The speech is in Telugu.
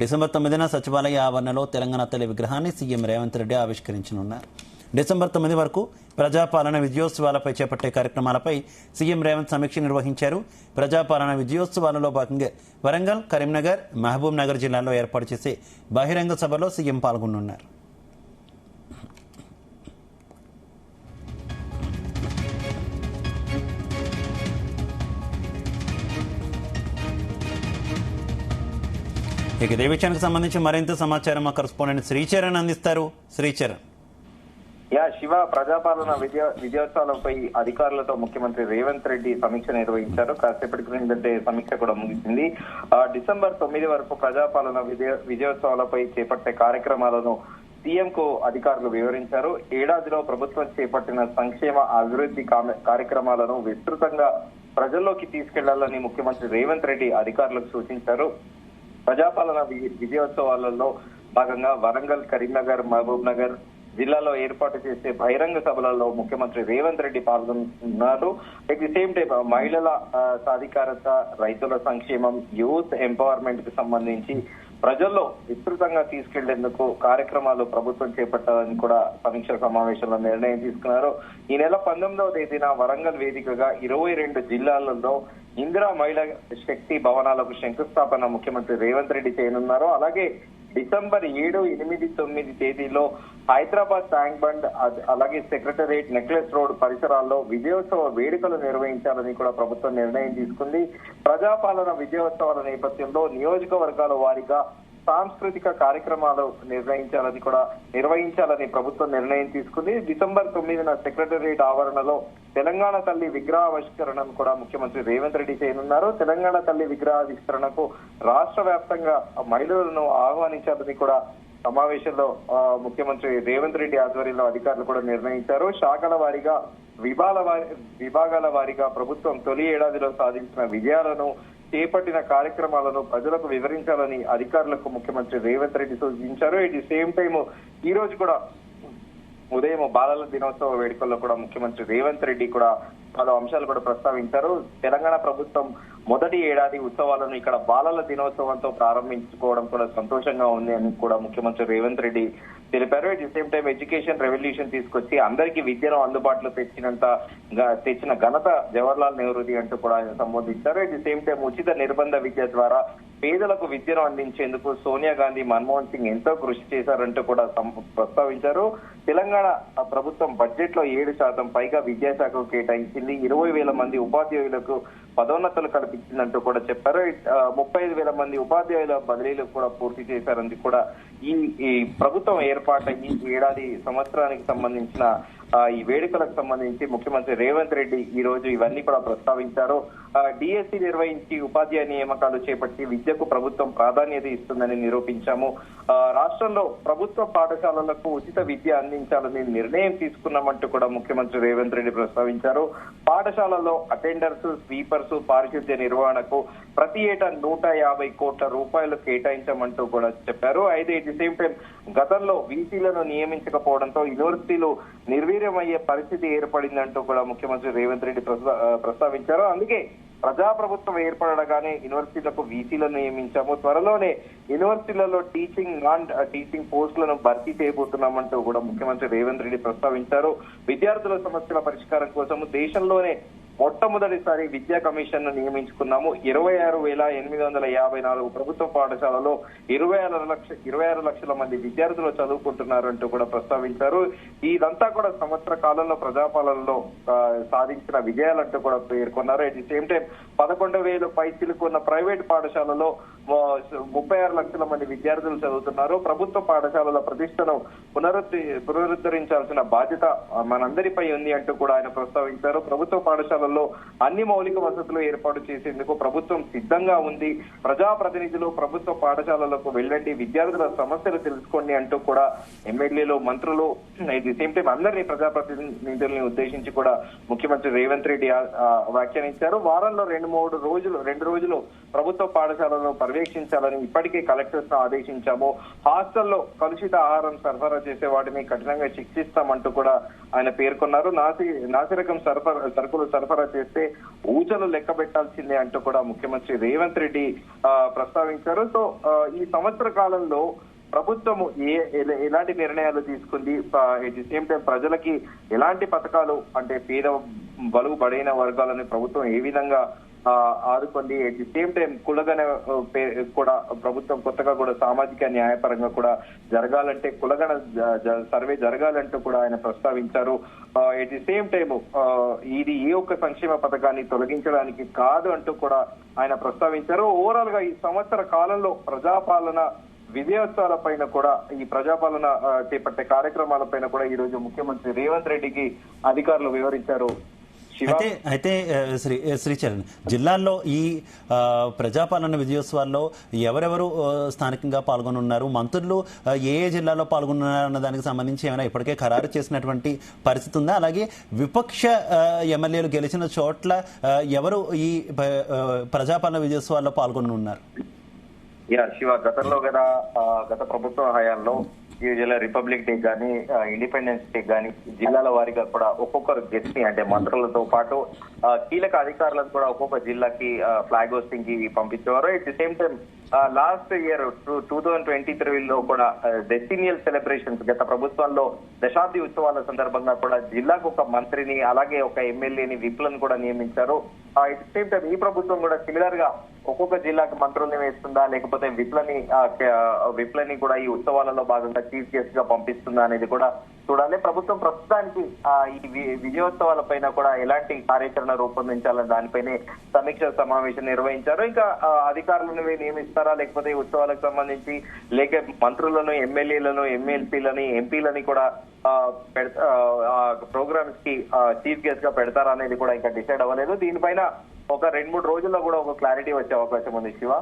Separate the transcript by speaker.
Speaker 1: డిసెంబర్ 9న సచివాలయ ఆవరణలో తెలంగాణ తల్లి విగ్రహాన్ని సీఎం రేవంత్ రెడ్డి ఆవిష్కరించనున్నారు. డిసెంబర్ 9 వరకు ప్రజాపాలన విజయోత్సవాలపై చేపట్టే కార్యక్రమాలపై సీఎం రేవంత్ సమీక్ష నిర్వహించారు. ప్రజాపాలన విజయోత్సవాలలో భాగంగా వరంగల్, కరీంనగర్, మహబూబ్ నగర్ జిల్లాల్లో ఏర్పాటు చేసే బహిరంగ సభలో సీఎం పాల్గొనున్నారు. ఇక ఇదే విషయానికి సంబంధించి మరింత సమాచారం మా కరెస్పాండెంట్ శ్రీచరణ్ అందిస్తారు. శ్రీచరణ్.
Speaker 2: శివ, ప్రజాపాలన విజయోత్సవాలపై అధికారులతో ముఖ్యమంత్రి రేవంత్ రెడ్డి సమీక్ష నిర్వహించారు. కాసేపటి క్రిందటే సమీక్ష కూడా ముగిసింది. డిసెంబర్ 9 వరకు ప్రజాపాలన విజయోత్సవాలపై చేపట్టే కార్యక్రమాలను సీఎం కు అధికారులు వివరించారు. ఏడాదిలో ప్రభుత్వం చేపట్టిన సంక్షేమ అభివృద్ధి కార్యక్రమాలను విస్తృతంగా ప్రజల్లోకి తీసుకెళ్లాలని ముఖ్యమంత్రి రేవంత్ రెడ్డి అధికారులకు సూచించారు. ప్రజాపాలన విజయోత్సవాలలో భాగంగా వరంగల్, కరీంనగర్, మహబూబ్ నగర్ జిల్లాలో ఏర్పాటు చేసే బహిరంగ సభలలో ముఖ్యమంత్రి రేవంత్ రెడ్డి పాల్గొన్నారు. అట్ ది సేమ్ టైం మహిళల సాధికారత, రైతుల సంక్షేమం, యూత్ ఎంపవర్మెంట్ కి సంబంధించి ప్రజల్లో విస్తృతంగా తీసుకెళ్లేందుకు కార్యక్రమాలు ప్రభుత్వం చేపట్టాలని కూడా సమీక్ష సమావేశంలో నిర్ణయం తీసుకున్నారు. ఈ నెల 19వ తేదీన వరంగల్ వేదికగా 22 జిల్లాలలో ఇందిరా మహిళా శక్తి భవనాలకు శంకుస్థాపన ముఖ్యమంత్రి రేవంత్ రెడ్డి చేయనున్నారు. అలాగే డిసెంబర్ 7, 8, 9 తేదీలో హైదరాబాద్ ట్యాంక్ బండ్, అలాగే సెక్రటరియట్, నెక్లెస్ రోడ్ పరిసరాల్లో విజయోత్సవ వేడుకలు నిర్వహించాలని కూడా ప్రభుత్వం నిర్ణయం తీసుకుంది. ప్రజాపాలన విజయోత్సవాల నేపథ్యంలో నియోజకవర్గాల వారీగా సాంస్కృతిక కార్యక్రమాలు నిర్వహించాలని ప్రభుత్వం నిర్ణయం తీసుకుంది. డిసెంబర్ 9న సెక్రటరియట్ ఆవరణలో తెలంగాణ తల్లి విగ్రహావిష్కరణను కూడా ముఖ్యమంత్రి రేవంత్ రెడ్డి చేయనున్నారు. తెలంగాణ తల్లి విగ్రహావిష్కరణకు రాష్ట్ర వ్యాప్తంగా మహిళలను ఆహ్వానించాలని కూడా సమావేశంలో ముఖ్యమంత్రి రేవంత్ రెడ్డి ఆధ్వర్యంలో అధికారులు కూడా నిర్ణయించారు. శాఖల వారీగా విభాగాల వారీగా ప్రభుత్వం తొలి ఏడాదిలో సాధించిన విజయాలను, చేపట్టిన కార్యక్రమాలను ప్రజలకు వివరించాలని అధికారులకు ముఖ్యమంత్రి రేవంత్ రెడ్డి సూచించారు. ఎట్ ది సేమ్ టైమ్ ఈ రోజు కూడా ఉదయం బాలల దినోత్సవ వేడుకల్లో కూడా ముఖ్యమంత్రి రేవంత్ రెడ్డి కూడా పలు అంశాలు కూడా ప్రస్తావించారు. తెలంగాణ ప్రభుత్వం మొదటి ఏడాది ఉత్సవాలను ఇక్కడ బాలల దినోత్సవంతో ప్రారంభించుకోవడం కూడా సంతోషంగా ఉంది అని కూడా ముఖ్యమంత్రి రేవంత్ రెడ్డి తెలిపారు. At the same time education revolution తీసుకొచ్చి అందరికీ విద్యను అందుబాటులో తెచ్చిన ఘనత జవహర్లాల్ నెహ్రూది అంటూ కూడా ఆయన సంబోధించారు. ఎట్ ది సేమ్ టైం ఉచిత నిర్బంధ విద్య ద్వారా పేదలకు విద్యను అందించేందుకు సోనియా గాంధీ, మన్మోహన్ సింగ్ ఎంతో కృషి చేశారంటూ కూడా ప్రస్తావించారు. తెలంగాణ ప్రభుత్వం బడ్జెట్ లో 7% పైగా విద్యాశాఖకు కేటాయించింది. 20,000 మంది ఉపాధ్యాయులకు పదోన్నతులు కల్పించిందంటూ కూడా చెప్పారు. 35,000 మంది ఉపాధ్యాయుల బదిలీలు కూడా పూర్తి చేశారని కూడా ఈ ప్రభుత్వం ఏర్పాటయ్యి ఏడాది సంవత్సరానికి సంబంధించిన ఈ వేడుకలకు సంబంధించి ముఖ్యమంత్రి రేవంత్ రెడ్డి ఈ రోజు ఇవన్నీ కూడా ప్రస్తావించారు. డిఎస్సి నిర్వహించి ఉపాధ్యాయ నియామకాలు చేపట్టి విద్యకు ప్రభుత్వం ప్రాధాన్యత ఇస్తుందని నిరూపించాము. రాష్ట్రంలో ప్రభుత్వ పాఠశాలలకు ఉచిత విద్య అందించాలని నిర్ణయం తీసుకున్నామంటూ కూడా ముఖ్యమంత్రి రేవంత్ రెడ్డి ప్రస్తావించారు. పాఠశాలల్లో అటెండర్స్, స్వీపర్స్, పారిశుద్ధ్య నిర్వహణకు ప్రతి ఏటా 150 కోట్ల రూపాయలు కేటాయించామంటూ కూడా చెప్పారు. అయితే ఎట్ ది సేమ్ టైం గతంలో వీసీలను నియమించకపోవడంతో యూనివర్సిటీలు నిర్వీర్యమయ్యే పరిస్థితి ఏర్పడిందంటూ కూడా ముఖ్యమంత్రి రేవంత్ రెడ్డి ప్రస్తావించారు. అందుకే ప్రజాప్రభుత్వం ఏర్పడగానే యూనివర్సిటీలకు వీసీలను నియమించాము. త్వరలోనే యూనివర్సిటీలలో టీచింగ్, నాన్ టీచింగ్ పోస్టులను భర్తీ చేయబోతున్నామంటూ కూడా ముఖ్యమంత్రి రేవంత్ రెడ్డి ప్రస్తావించారు. విద్యార్థుల సమస్యల పరిష్కారం కోసం దేశంలోనే మొట్టమొదటిసారి విద్యా కమిషన్ ను నియమించుకున్నాము. 26,854 ప్రభుత్వ పాఠశాలలో 26 లక్షల మంది విద్యార్థులు చదువుకుంటున్నారు అంటూ కూడా ప్రస్తావించారు. ఇదంతా కూడా సంవత్సర కాలంలో ప్రజాపాలనలో సాధించిన విజయాలంటూ కూడా పేర్కొన్నారు. అట్ ది సేమ్ టైం 11,000 పైచిలుకున్న ప్రైవేట్ పాఠశాలలో 36 లక్షల మంది విద్యార్థులు చదువుతున్నారు. ప్రభుత్వ పాఠశాలల ప్రతిష్టను పునరుద్ధరించాల్సిన బాధ్యత మనందరిపై ఉంది అంటూ కూడా ఆయన ప్రస్తావించారు. ప్రభుత్వ పాఠశాలలో అన్ని మౌలిక వసతులు ఏర్పాటు చేసేందుకు ప్రభుత్వం సిద్ధంగా ఉంది. ప్రజాప్రతినిధులు ప్రభుత్వ పాఠశాలలకు వెళ్ళండి, విద్యార్థుల సమస్యలు తెలుసుకోండి అంటూ కూడా ఎమ్మెల్యేలు, మంత్రులు, అట్ ది సేమ్ టైం అందరినీ ప్రజాప్రతినిధుల్ని ఉద్దేశించి కూడా ముఖ్యమంత్రి రేవంత్ రెడ్డి వ్యాఖ్యానించారు. వారంలో 2 రోజులు ప్రభుత్వ పాఠశాలను పర్యవేక్షించాలని ఇప్పటికే కలెక్టర్స్ ను ఆదేశించాము. హాస్టల్లో కలుషిత ఆహారం సరఫరా చేసే వాటిని కఠినంగా శిక్షిస్తామంటూ కూడా ఆయన పేర్కొన్నారు. నాసిరకం సరుకులు సరఫరా చేస్తే ఊచలు లెక్క పెట్టాల్సిందే అంటూ కూడా ముఖ్యమంత్రి రేవంత్ రెడ్డి ప్రస్తావించారు. సో ఈ సంవత్సర కాలంలో ప్రభుత్వము ఎలాంటి నిర్ణయాలు తీసుకుంది, ఎట్ ది సేమ్ టైం ప్రజలకి ఎలాంటి పథకాలు అంటే పేద బలుగు బడైన వర్గాలను ప్రభుత్వం ఏ విధంగా ఆదుకుంది, ఎట్ ది సేమ్ టైం కులగణ కూడా ప్రభుత్వం కొత్తగా కూడా సామాజిక న్యాయపరంగా కూడా జరగాలంటే కులగణ సర్వే జరగాలంటూ కూడా ఆయన ప్రస్తావించారు. ఎట్ ది సేమ్ టైం ఇది ఏ ఒక్క సంక్షేమ పథకాన్ని తొలగించడానికి కాదు అంటూ కూడా ఆయన ప్రస్తావించారు. ఓవరాల్ గా ఈ సంవత్సర కాలంలో ప్రజాపాలన విజయోత్సవాల పైన కూడా ఈ ప్రజాపాలన చేపట్టే కార్యక్రమాల పైన కూడా ఈ రోజు ముఖ్యమంత్రి రేవంత్ రెడ్డికి అధికారులు వివరించారు.
Speaker 1: అయితే శ్రీచరణ్, జిల్లాల్లో ఈ ప్రజాపాలన విజయోత్సవాల్లో ఎవరెవరు స్థానికంగా పాల్గొనున్నారు, మంత్రులు ఏ జిల్లాలో పాల్గొన్నారు అన్న దానికి సంబంధించి ఏమైనా ఇప్పటికే ఖరారు చేసినటువంటి పరిస్థితి ఉందా? అలాగే విపక్ష ఎమ్మెల్యేలు గెలిచిన చోట్ల ఎవరు ఈ ప్రజాపాలన విజయోత్సవాల్లో పాల్గొనున్నారు?
Speaker 2: శివ, గతంలో కదా గత ప్రభుత్వ హయాంలో ఈ జిల్లా రిపబ్లిక్ డే గానీ ఇండిపెండెన్స్ డే గానీ జిల్లాల వారీగా కూడా ఒక్కొక్కరు గెస్ట్ ని అంటే మంత్రులతో పాటు కీలక అధికారులను కూడా ఒక్కొక్క జిల్లాకి ఫ్లాగ్ హోస్టింగ్ కి పంపించేవారు. At the same time last year 2023లో కూడా డెస్టినియల్ సెలబ్రేషన్స్ గత ప్రభుత్వంలో దశాబ్ది ఉత్సవాల సందర్భంగా కూడా జిల్లాకు ఒక మంత్రిని అలాగే ఒక ఎమ్మెల్యేని విప్లను కూడా నియమించారు. ఎట్ ది సేమ్ టైం ఈ ప్రభుత్వం కూడా సిమిలర్ గా ఒక్కొక్క జిల్లాకి మంత్రుల్ని వేస్తుందా లేకపోతే విప్లని కూడా ఈ ఉత్సవాలలో భాగంగా చీఫ్ గెస్ట్ గా పంపిస్తుందా అనేది కూడా చూడాలి. ప్రభుత్వం ప్రస్తుతానికి ఈ విజయోత్సవాల పైన కూడా ఎలాంటి కార్యాచరణ రూపొందించాలని దానిపైనే సమీక్ష సమావేశం నిర్వహించారు. ఇంకా అధికారులను నియమిస్తారా లేకపోతే ఈ ఉత్సవాలకు సంబంధించి లేక మంత్రులను, ఎమ్మెల్యేలను, ఎమ్మెల్పీలని, ఎంపీలని కూడా ప్రోగ్రామ్స్ కి చీఫ్ గెస్ట్ గా పెడతారా అనేది కూడా ఇంకా డిసైడ్ అవ్వలేదు. దీనిపైన ఒక 2-3 రోజుల్లో కూడా ఒక క్లారిటీ వచ్చే అవకాశం ఉంది శివ.